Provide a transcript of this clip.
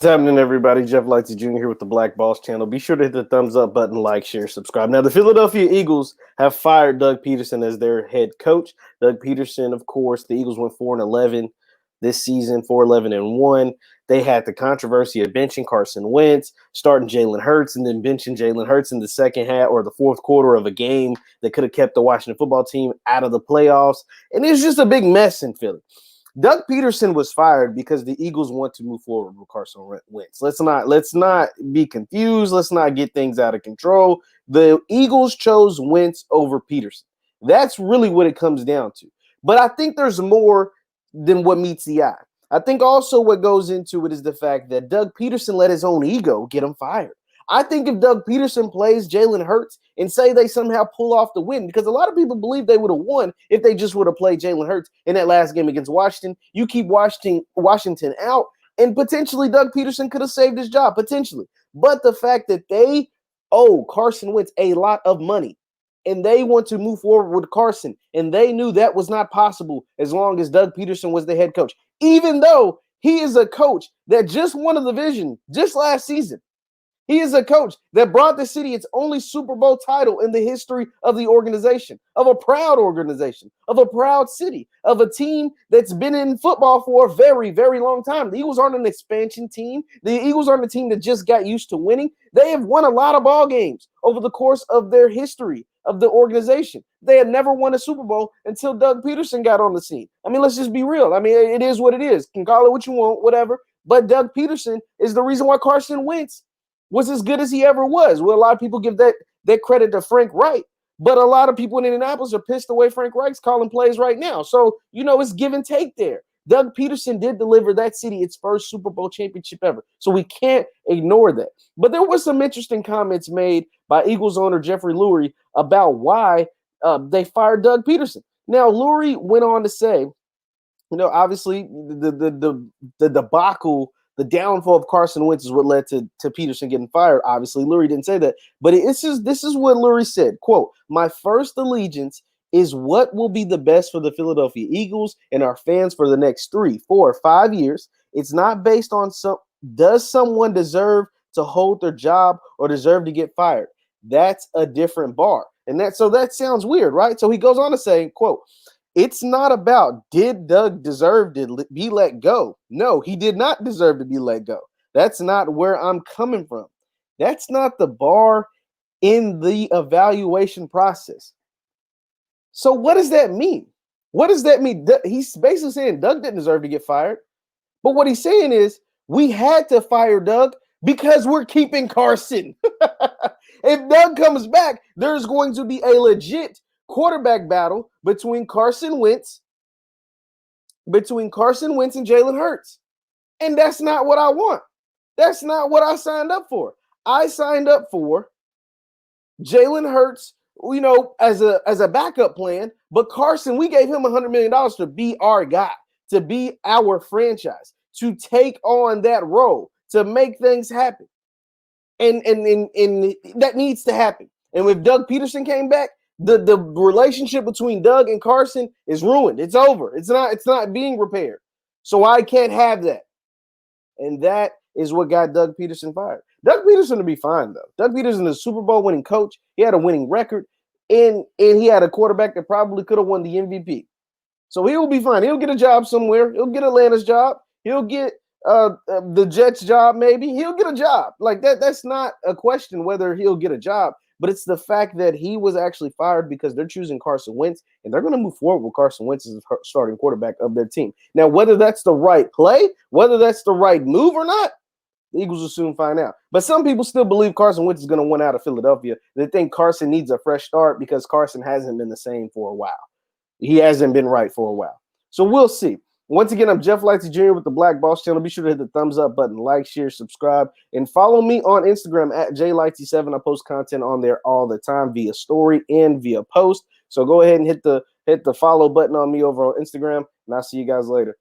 What's happening, everybody? Jeff Lightsy Jr. here with the Black Boss channel. Be sure to hit the thumbs up button, like, share, subscribe. Now, the Philadelphia Eagles have fired Doug Pederson as their head coach. Doug Pederson, of course, the Eagles went 4-11 this season, 4-11-1. They had the controversy of benching Carson Wentz, starting Jalen Hurts, and then benching Jalen Hurts in the second half or the fourth quarter of a game that could have kept the Washington football team out of the playoffs. And it was just a big mess in Philly. Doug Pederson was fired because the Eagles want to move forward with Carson Wentz. Let's not be confused. Let's not get things out of control. The Eagles chose Wentz over Pederson. That's really what it comes down to. But I think there's more than what meets the eye. I think also what goes into it is the fact that Doug Pederson let his own ego get him fired. I think if Doug Pederson plays Jalen Hurts and say they somehow pull off the win, because a lot of people believe they would have won if they just would have played Jalen Hurts in that last game against Washington. You keep Washington out, and potentially Doug Pederson could have saved his job, potentially. But the fact that they owe Carson Wentz a lot of money, and they want to move forward with Carson, and they knew that was not possible as long as Doug Pederson was the head coach, even though he is a coach that just won a division just last season. He is a coach that brought the city its only Super Bowl title in the history of the organization, of a proud organization, of a proud city, of a team that's been in football for a very, very long time. The Eagles aren't an expansion team. The Eagles aren't a team that just got used to winning. They have won a lot of ball games over the course of their history of the organization. They had never won a Super Bowl until Doug Pederson got on the scene. I mean, let's just be real. I mean, it is what it is. You can call it what you want, whatever. But Doug Pederson is the reason why Carson Wentz was as good as he ever was. Well, a lot of people give that credit to Frank Reich, but a lot of people in Indianapolis are pissed the way Frank Reich's calling plays right now. So, it's give and take there. Doug Pederson did deliver that city its first Super Bowl championship ever. So we can't ignore that. But there were some interesting comments made by Eagles owner Jeffrey Lurie about why they fired Doug Pederson. Now, Lurie went on to say, obviously the debacle, the downfall of Carson Wentz is what led to Pederson getting fired. Obviously, Lurie didn't say that, but this is what Lurie said. Quote, "My first allegiance is what will be the best for the Philadelphia Eagles and our fans for the next 3, 4, 5 years. It's not based on does someone deserve to hold their job or deserve to get fired. That's a different bar." And that sounds weird, right? So he goes on to say, quote, "It's not about did Doug deserve to be let go. No, he did not deserve to be let go. That's not where I'm coming from. That's not the bar in the evaluation process." So what does that mean? What does that mean? He's basically saying Doug didn't deserve to get fired. But what he's saying is we had to fire Doug because we're keeping Carson. If Doug comes back, there's going to be a legit quarterback battle between Carson Wentz and Jalen Hurts. And that's not what I want. That's not what I signed up for. I signed up for Jalen Hurts, as a backup plan, but Carson, we gave him $100 million to be our guy, to be our franchise, to take on that role, to make things happen. And that needs to happen. And if Doug Pederson came back, the relationship between Doug and Carson is ruined. It's over. It's not being repaired. So I can't have that. And that is what got Doug Pederson fired. Doug Pederson will be fine, though. Doug Pederson is a Super Bowl winning coach. He had a winning record, and he had a quarterback that probably could have won the MVP. So he will be fine. He'll get a job somewhere. He'll get Atlanta's job. He'll get the Jets' job, maybe. He'll get a job. Like that. That's not a question whether he'll get a job. But it's the fact that he was actually fired because they're choosing Carson Wentz, and they're going to move forward with Carson Wentz as the starting quarterback of their team. Now, whether that's the right play, whether that's the right move or not, the Eagles will soon find out. But some people still believe Carson Wentz is going to win out of Philadelphia. They think Carson needs a fresh start because Carson hasn't been the same for a while. He hasn't been right for a while. So we'll see. Once again, I'm Jeff Lightsy Jr. with the Black Boss channel. Be sure to hit the thumbs up button, like, share, subscribe, and follow me on Instagram at jlightsy7. I post content on there all the time via story and via post. So go ahead and hit the follow button on me over on Instagram, and I'll see you guys later.